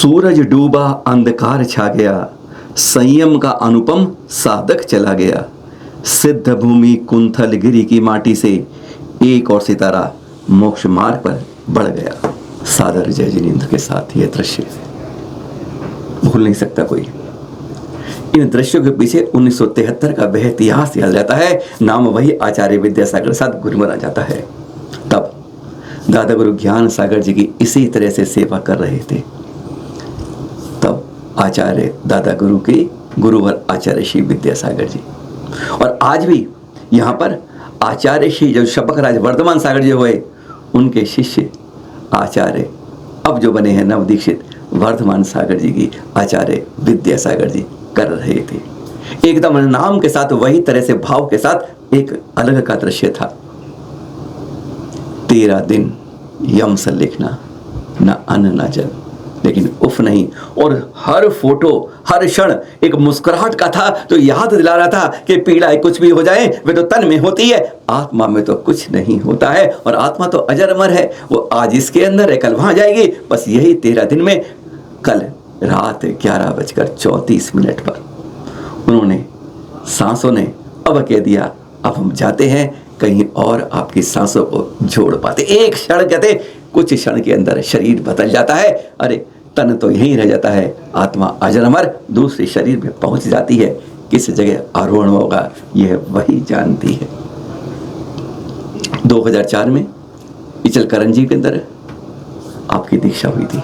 सूरज डूबा, अंधकार छा गया, संयम का अनुपम साधक चला गया। सिद्ध भूमि कुंथल गिरी की माटी से एक और सितारा मोक्ष मार्ग पर बढ़ गया। सादर जय जिनेंद्र के साथ यह दृश्य भूल नहीं सकता कोई। इन दृश्यों के पीछे 1973 का वह इतिहास याद जाता है। नाम वही आचार्य विद्यासागर साथ गुरुवर आ जाता है। तब दादा गुरु ज्ञान सागर जी की इसी तरह से सेवा कर रहे थे। तब आचार्य दादा गुरु के गुरुवर आचार्य श्री विद्यासागर जी, और आज भी यहाँ पर आचार्य श्री जो शपकराज वर्धमान सागर जी हुए, उनके शिष्य आचार्य अब जो बने हैं नवदीक्षित वर्धमान सागर जी की आचार्य विद्यासागर जी कर रहे थे। एकदम नाम के साथ वही तरह से भाव के साथ एक अलग का दृश्य था। 13 दिन यम से लिखना, न अन्न न जल, लेकिन उफ नहीं। और हर फोटो हर क्षण एक मुस्कुराहट का था जो याद दिला रहा था कि पीड़ा कुछ भी हो जाए वे तो तन में होती है, आत्मा में तो कुछ नहीं होता है। और आत्मा तो अजर अमर है, वो आज इसके अंदर है, कल वहां जाएगी। बस यही 13 दिन में कल रात 11:34 पर उन्होंने सांसों ने अब कह दिया, अब हम जाते हैं कहीं और आपकी सांसों को जोड़ पाते। एक क्षण कहते, कुछ क्षण के अंदर शरीर बदल जाता है। अरे तन तो यहीं रह जाता है, आत्मा अजर अमर दूसरे शरीर में पहुंच जाती है। किस जगह आरोहण होगा यह वही जानती है। 2004 में इचलकरंजी के अंदर आपकी दीक्षा हुई थी।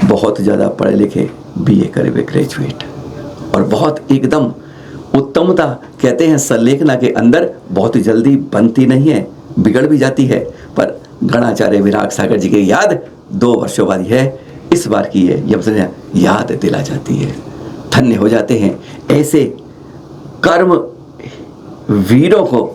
बहुत ज़्यादा पढ़े लिखे, BA करे हुए ग्रेजुएट, और बहुत एकदम उत्तमता कहते हैं संलेखना के अंदर बहुत जल्दी बनती नहीं है, बिगड़ भी जाती है। पर गणाचार्य विराग सागर जी की याद 2 वर्षों बाद है, इस बार की है, यह याद दिला जाती है। धन्य हो जाते हैं ऐसे कर्म वीरों को,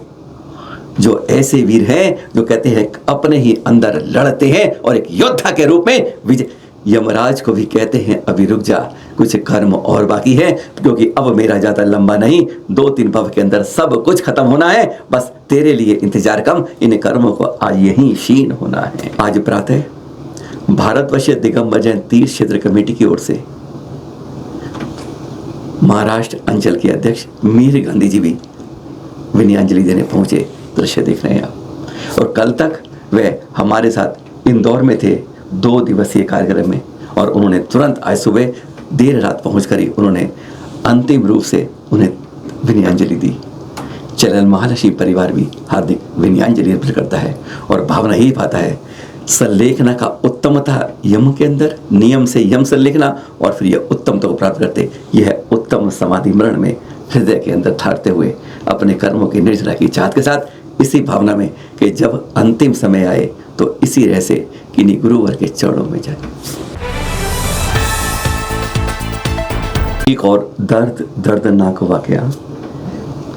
जो ऐसे वीर हैं जो कहते हैं अपने ही अंदर लड़ते हैं और एक योद्धा के रूप में विजय। यमराज को भी कहते हैं अभी रुक जा, कुछ कर्म और बाकी है, क्योंकि अब मेरा ज़्यादा लंबा नहीं, 2-3 भव के अंदर सब कुछ खत्म होना है। बस तेरे लिए इंतजार कम, इन कर्मों को आज यहीं क्षीण होना है। आज प्रातः भारतवर्ष दिगंबर जैन तीर्थ क्षेत्र कमेटी की ओर से महाराष्ट्र अंचल के अध्यक्ष मीर गांधी जी भी विनयांजलि देने पहुंचे। दृश्य देख रहे हैं आप। और कल तक वे हमारे साथ इंदौर में थे 2 दिवसीय कार्यक्रम में, और उन्होंने तुरंत आज सुबह देर रात पहुंचकर ही उन्होंने अंतिम रूप से उन्हें विनयांजलि दी। चैनल महालक्ष्मी परिवार भी हार्दिक विनयांजलि अर्पित करता है और भावना ही पाता है संलेखना का उत्तमता यम के अंदर, नियम से यम संलेखना, और फिर यह उत्तमता को प्राप्त करते, यह उत्तम समाधि मरण में हृदय के अंदर धारते हुए अपने कर्मों की निर्जला की चाहत के साथ, इसी भावना में कि जब अंतिम समय आए तो इसी रह से किन्हीं गुरुवर के चरणों में जाए। एक और दर्दनाक वाकया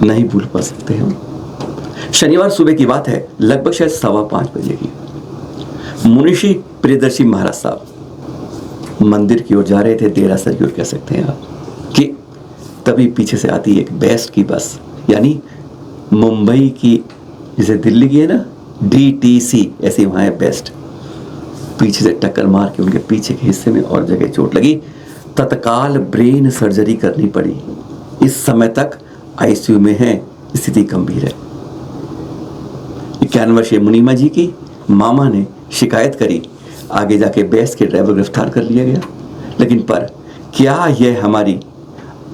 नहीं भूल पा सकते हम। शनिवार सुबह की बात है, लगभग शायद 5:15 बजे की। मुनिषी प्रियदर्शी महाराज साहब मंदिर की ओर जा रहे थे, देरासर की ओर कह सकते हैं आप, कि तभी पीछे से आती एक बेस्ट की बस, यानी मुंबई की, जैसे दिल्ली की है ना DTC, ऐसी वहाँ है बेस्ट। पीछे से टक्कर मार के उनके पीछे के हिस्से में और जगह चोट लगी। तत्काल ब्रेन सर्जरी करनी पड़ी। इस समय तक ICU में है, स्थिति गंभीर है। 91 वर्षीय मुनीमा जी की मामा ने शिकायत करी, आगे जाके बेस्ट के ड्राइवर गिरफ्तार कर लिया गया। लेकिन पर क्या यह हमारी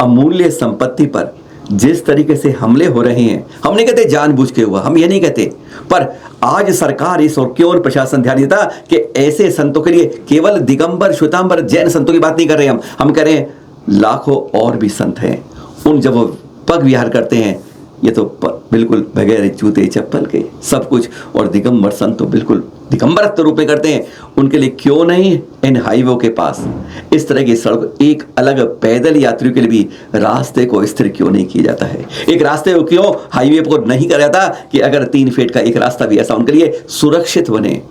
अमूल्य संपत्ति पर जिस तरीके से हमले हो रहे हैं, हम नहीं कहते जानबूझ के हुआ, हम ये नहीं कहते, पर आज सरकार इस और क्यों प्रशासन ध्यान देता कि ऐसे संतों के लिए केवल दिगंबर श्वेतांबर जैन संतों की बात नहीं कर रहे हम कह रहे हैं लाखों और भी संत हैं। उन जब वो पग विहार करते हैं, ये तो बिल्कुल बगैर जूते चप्पल के सब कुछ, और दिगंबर संत तो बिल्कुल दिगंबरत्व रूप में करते हैं। उनके लिए क्यों नहीं इन हाईवे के पास इस तरह की सड़क, एक अलग पैदल यात्रियों के लिए भी रास्ते को स्थिर क्यों नहीं किया जाता है? एक रास्ते को क्यों हाईवे को नहीं करा जाता कि अगर 3 फीट का एक रास्ता भी ऐसा उनके लिए सुरक्षित बने।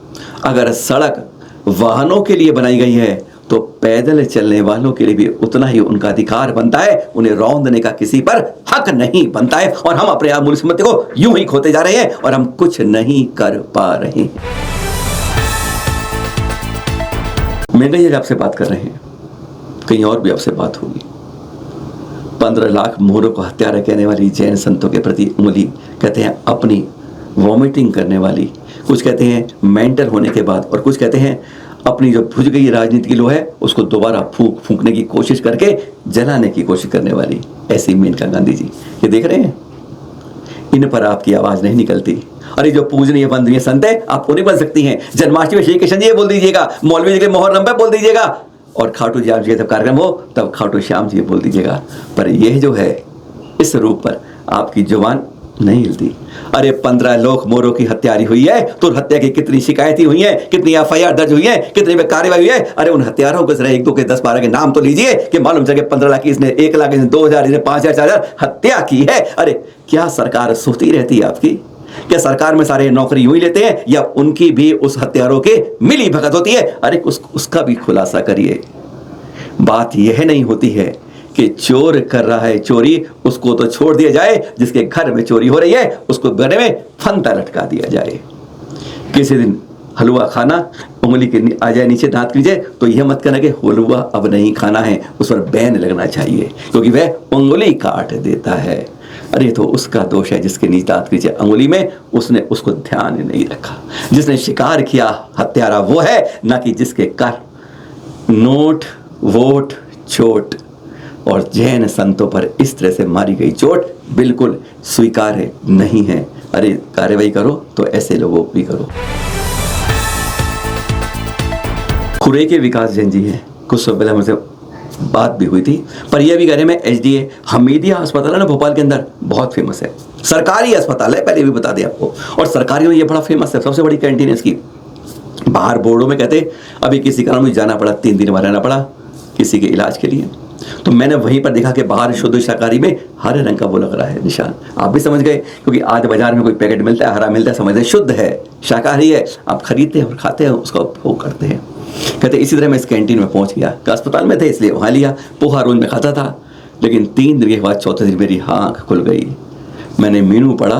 अगर सड़क वाहनों के लिए बनाई गई है तो पैदल चलने वालों के लिए भी उतना ही उनका अधिकार बनता है, उन्हें रौंदने का किसी पर हक नहीं बनता है। और हम अपने मूल सम्मति को यूं ही खोते जा रहे हैं और हम कुछ नहीं कर पा रहे हैं। मैं कहीं आपसे बात कर रहे हैं, कहीं और भी आपसे बात होगी। 15 लाख मोहरों को हत्यारा कहने वाली जैन संतों के प्रति उंगली, कहते हैं अपनी वॉमिटिंग करने वाली, कुछ कहते हैं मेंटल होने के बाद, और कुछ कहते हैं अपनी जो बुझ गई राजनीति की लोहा है उसको दोबारा फूंकने की कोशिश करके जलाने की कोशिश करने वाली ऐसी मेनका गांधी जी, ये देख रहे हैं, इन पर आपकी आवाज नहीं निकलती। अरे जो पूजनीय वंदनीय संत है आप उन्हें बन सकती हैं। जन्माष्टमी श्री कृष्ण जी बोल दीजिएगा, मौलवी जी के मोहर्रम पे बोल दीजिएगा, और खाटू श्याम जी का जब कार्यक्रम हो तब खाटू श्याम जी बोल दीजिएगा, पर यह जो है इस रूप पर आपकी जुबान नहीं हिलती। अरे 15 लोग मोरों की हत्यारी हुई है तो हत्या की कितनी शिकायतें हुई हैं, कितनी एफआईआर दर्ज हुई है, कितनी कार्रवाई हुई है। अरे उन हत्यारों को जरा 1 2 के 10 12 के नाम तो लीजिए कि मालूम चले 15 लाख इसने, 1 लाख इसने, 2000 इसने, 5000 4000 हत्या की है। अरे क्या सरकार सोती रहती है आपकी? क्या सरकार में सारे नौकरी यूं ही लेते हैं या उनकी भी उस हत्यारों के मिली भगत होती है? अरे उसका भी खुलासा करिए। बात यह नहीं होती है कि चोर कर रहा है चोरी, उसको तो छोड़ दिया जाए, जिसके घर में चोरी हो रही है उसको गले में फंदा लटका दिया जाए। किसी दिन हलवा खाना, उंगली के आ जाए नीचे दांत कीजिए तो यह मत कहना कि हलवा अब नहीं खाना है, उस पर बैन लगना चाहिए क्योंकि वह उंगली काट देता है। अरे तो उसका दोष है जिसके नीचे दांत कीजिए अंगुली में, उसने उसको ध्यान नहीं रखा। जिसने शिकार किया हत्यारा वो है, ना कि जिसके कर नोट वोट चोट और जैन संतों पर इस तरह से मारी गई चोट बिल्कुल स्वीकार्य नहीं है। अरे कार्रवाई करो तो ऐसे लोगों को भी करो। खुरे के विकास जैन जी हैं, कुछ समय पहले मुझसे बात भी हुई थी, पर यह भी कह रहे हैं मैं एचडीए हमीदिया अस्पताल है ना भोपाल के अंदर, बहुत फेमस है, सरकारी अस्पताल है, पहले भी बता दें आपको, और सरकारी में ये बड़ा फेमस है, सबसे बड़ी कैंटीन है इसकी। बाहर बोर्डों में कहते अभी किसी कारण मुझे जाना पड़ा, 3 दिन वहां रहना पड़ा किसी के इलाज के लिए, तो मैंने वहीं पर देखा कि बाहर शुद्ध शाकाहारी में हरे रंग का वो लग रहा है निशान। आप भी समझ गए क्योंकि आज बाजार में कोई पैकेट मिलता है हरा मिलता है, समझते शुद्ध है शाकाहारी है, आप खरीदते हैं और खाते हैं, उसका उपभोग करते हैं। कहते इसी तरह मैं इस कैंटीन में पहुंच गया, अस्पताल में थे इसलिए वहां लिया, पोहा रोज में खाता था, लेकिन 3 दिन के बाद चौथे दिन मेरी आंख खुल गई, मैंने मीनू पढ़ा,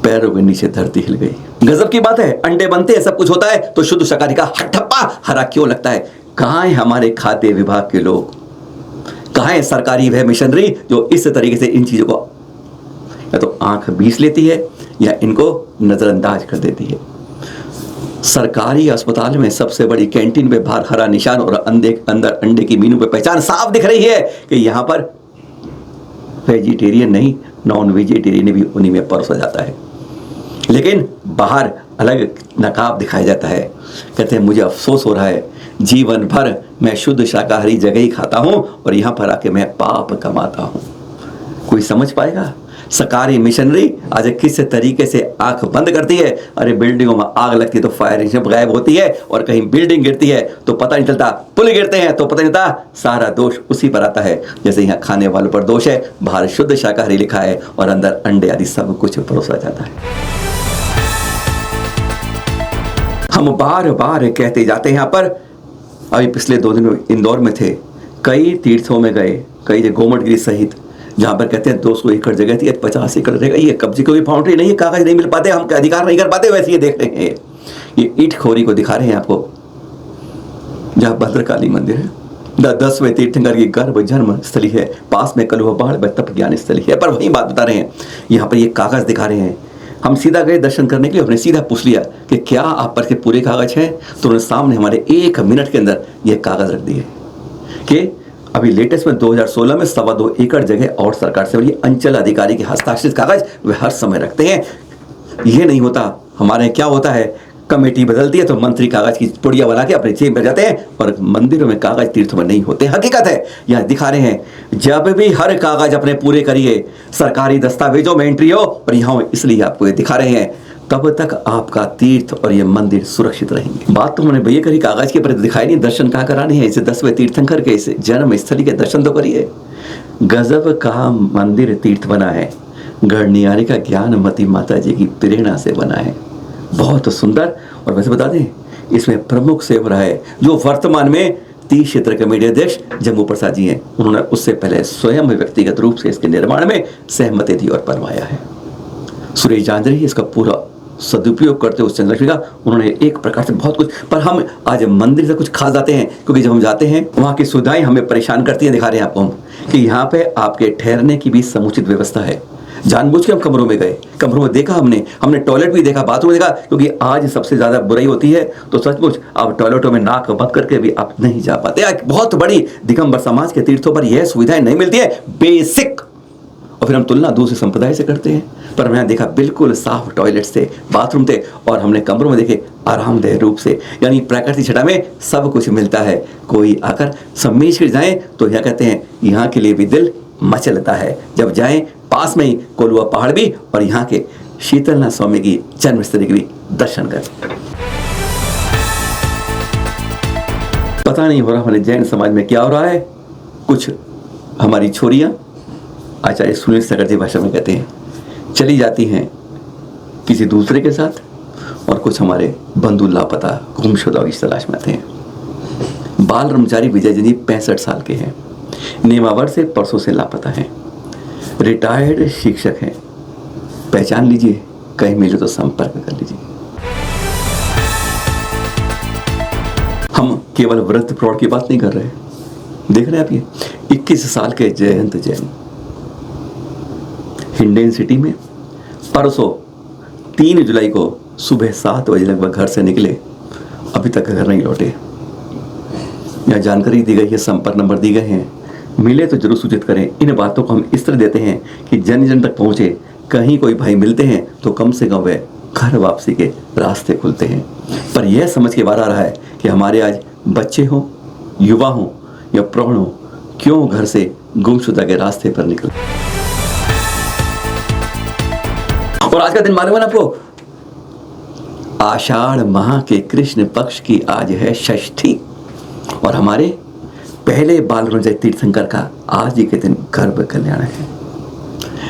पैरों के नीचे धरती हिल गई। गजब की बात है, अंडे बनते हैं सब कुछ होता है तो शुद्ध शाकाहारी का हट्ठप्पा हरा क्यों लगता है? कहाँ है हमारे खाद्य विभाग के लोग, कहाँ है सरकारी वह मिशनरी जो इस तरीके से इन चीजों को या तो आंख बीस लेती है या इनको नजरअंदाज कर देती है। सरकारी अस्पताल में सबसे बड़ी कैंटीन पे बाहर हरा निशान और अंदर अंडे की मीनू पे पहचान साफ दिख रही है कि यहां पर वेजिटेरियन नहीं नॉन वेजिटेरियन भी उन्हीं में परोसा जाता है, लेकिन बाहर अलग नकाब दिखाया जाता है। कहते हैं मुझे अफसोस हो रहा है, जीवन भर मैं शुद्ध शाकाहारी जगह ही खाता हूं और यहां पर आके मैं पाप कमाता हूं। कोई समझ पाएगा? सरकारी मिशनरी आज किस तरीके से आंख बंद करती है। अरे बिल्डिंगों में आग लगती है तो फायर इंजन गायब होती है, और कहीं बिल्डिंग गिरती है तो पता नहीं चलता, पुल गिरते हैं तो पता नहीं चलता, सारा दोष उसी पर आता है। जैसे यहाँ खाने वालों पर दोष है, बाहर शुद्ध शाकाहारी लिखा है और अंदर अंडे आदि सब कुछ परोसा जाता है। हम बार बार कहते जाते हैं, यहाँ पर अभी पिछले 2 दिन इंदौर में थे, कई तीर्थों में गए, कई जगह गोमटगिरी सहित, जहाँ पर कहते हैं 200 एकड़ जगह थी, 50 एकड़ रह गई है, कब्जे कोई बाउंड्री नहीं है, कागज नहीं मिल पाते, हम अधिकार नहीं कर पाते। वैसे ये देख रहे हैं, ये ईट खोरी को दिखा रहे हैं आपको, जहाँ भद्रकाली मंदिर है, 10वें तीर्थंकर की गर्भ जन्म स्थली है, पास में कलुआ पहाड़ में तप ज्ञान स्थली है। पर वही बात बता रहे हैं, यहाँ पर ये कागज दिखा रहे हैं। हम सीधा गए दर्शन करने के लिए, हमने सीधा पूछ लिया कि क्या आप पर के पूरे कागज हैं, तो उन्होंने सामने हमारे 1 मिनट के अंदर ये कागज रख दिए कि अभी लेटेस्ट में 2016 में 2.25 एकड़ जगह और सरकार से, और ये अंचल अधिकारी के हस्ताक्षरित कागज वे हर समय रखते हैं। ये नहीं होता, हमारे क्या होता है, कमेटी बदलती है तो मंत्री कागज की पुड़िया बना के अपने जेब में जाते हैं, और मंदिरों में कागज तीर्थों में नहीं होते। हकीकत है, यहाँ दिखा रहे हैं, जब भी हर कागज अपने पूरे करिए, सरकारी दस्तावेजों में एंट्री हो, और यहाँ इसलिए आपको ये दिखा रहे हैं, तब तक आपका तीर्थ और ये मंदिर सुरक्षित रहेंगे। बात तो हमने भैया करी, कागज के प्रति दिखाई नहीं, दर्शन कहाँ कराने हैं? इसे 10वें तीर्थंकर के इस जन्म स्थली के दर्शन तो करिए। गजब का मंदिर तीर्थ बना है, गढ़नियारी का ज्ञान मती माता जी की प्रेरणा से बना है, बहुत सुंदर। और वैसे बता दें, इसमें प्रमुख सेवरा है जो वर्तमान में 30 क्षेत्र कमेटी अध्यक्ष जम्मू प्रसाद जी हैं। उन्होंने उससे पहले स्वयं व्यक्तिगत रूप से इसके निर्माण में सहमति दी और बनवाया है। सुरेश जांजरी इसका पूरा सदुपयोग करते उस चंद्रलक्ष्मी का। उन्होंने एक प्रकार से बहुत कुछ, पर हम आज मंदिर से कुछ खा जाते हैं, क्योंकि जब हम जाते हैं वहाँ की सुविधाएं हमें परेशान करती हैं। दिखा रहे हैं आपको हम कि यहाँ पे आपके ठहरने की भी समुचित व्यवस्था है। जानबूझ के हम कमरों में गए, कमरों में देखा हमने टॉयलेट भी देखा, बाथरूम देखा, क्योंकि आज सबसे ज़्यादा बुराई होती है तो सचमुच आप टॉयलेटों में नाक बंद करके भी आप नहीं जा पाते। एक बहुत बड़ी दिगंबर समाज के तीर्थों पर यह सुविधाएं नहीं मिलती है, बेसिक। और फिर हम तुलना दूसरे संप्रदाय से करते हैं, पर मैंने देखा बिल्कुल साफ टॉयलेट थे, बाथरूम थे, और हमने कमरों में देखे आरामदेह रूप से, यानी प्राकृतिक छटा में सब कुछ मिलता है। कोई आकर सम्मेश कर जाए तो यह कहते हैं यहाँ के लिए भी दिल मचलता है। जब जाएं पास में ही कोलुआ पहाड़ भी, और यहाँ के शीतलनाथ स्वामी की जन्मस्थली के भी दर्शन करें। पता नहीं हो रहा हमारे जैन समाज में क्या हो रहा है। कुछ हमारी छोरियां, आचार्य सुनील सागर जी भाषा में कहते हैं, चली जाती हैं किसी दूसरे के साथ, और कुछ हमारे बंधु लापता गुमशुदा की तलाश में आते हैं। बाल ब्रह्मचारी विजय जी 65 साल के हैं, नेमावर से परसों से लापता हैं, रिटायर्ड शिक्षक हैं। पहचान लीजिए, कहीं मिले तो संपर्क कर लीजिए। हम केवल वृद्ध प्रौढ़ की बात नहीं कर रहे, देख रहे हैं आप ये 21 साल के जयंत जैन हिंडन सिटी में परसों 3 जुलाई को सुबह 7 बजे लगभग घर से निकले, अभी तक घर नहीं लौटे। यहाँ जानकारी दी गई है, संपर्क नंबर दी गए हैं, मिले तो जरूर सूचित करें। इन बातों को हम इस तरह देते हैं कि जन जन तक पहुँचे। कहीं कोई भाई मिलते हैं तो कम से कम वे घर वापसी के रास्ते खुलते हैं। पर यह समझ के बाहर आ रहा है कि हमारे आज बच्चे हों, युवा हों या प्रौढ़ हों, क्यों घर से गुमशुदा के रास्ते पर निकले। और आज का दिन मालूम है ना आपको, आषाढ़ माह के कृष्ण पक्ष की आज है षष्ठी, और हमारे पहले बाल ब्रह्मचारी तीर्थंकर का आज ही के दिन गर्भ कल्याण है।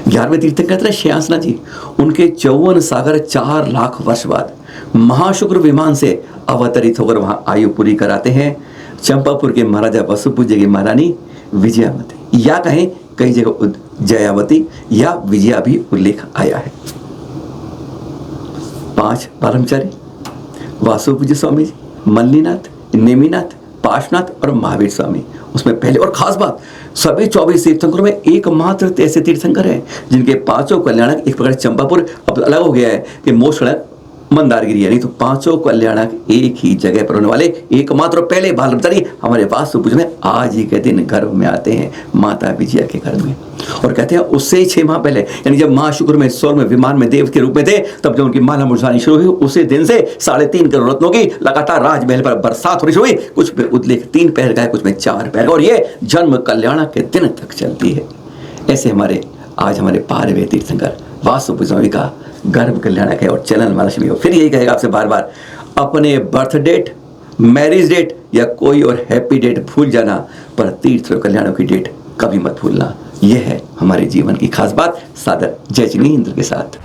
11वें तीर्थंकर थे श्यासना जी, उनके 54 सागर 4 लाख वर्ष बाद महाशुक्र विमान से अवतरित होकर वहां आयु पूरी कराते हैं। चंपापुर के महाराजा वसुपूज्य की महारानी विजयावती, या कहें कई जगह जयावती या विजया भी उल्लेख आया है। 5 ब्रह्मचारी वासुपूज्य स्वामी जी, मल्लीनाथ, नेमिनाथ, पार्श्वनाथ और महावीर स्वामी उसमें पहले। और खास बात, सभी 24 तीर्थंकरों में एकमात्र ऐसे तीर्थंकर हैं जिनके 5 कल्याणक, एक प्रकार चंपापुर अब अलग हो गया है कि मोक्षण मंदारगिरी, यानी तो 5 कल्याणक एक ही जगह पर होने वाले एकमात्र पहले बाल ब्रह्मचारी हमारे वासुपूज्य में आज ही के दिन गर्भ में आते हैं माता विजया के घर में। और कहते हैं उससे 6 माह पहले, यानी जब महाशुक्र में 16वें विमान में देव के रूप में थे, तब जब उनकी माला मुरझानी शुरू हुई, उसी दिन से 3.5 करोड़ रत्नों की लगातार राजमहल पर बरसात होनी शुरू हुई। कुछ में उल्लेख 3 पहर का है, कुछ में 4 पहर का, और ये जन्म कल्याणक के दिन तक चलती है। ऐसे आज हमारे 12वें तीर्थंकर वासुपूज्य स्वामी का गर्भ कल्याणक है और चलन महालक्ष्मी हो। फिर यही कहेगा आपसे बार बार, अपने बर्थ डेट, मैरिज डेट या कोई और हैप्पी डेट भूल जाना, पर तीर्थ और कल्याणों की डेट कभी मत भूलना। यह है हमारे जीवन की खास बात। सादर जय जिनेंद्र के साथ।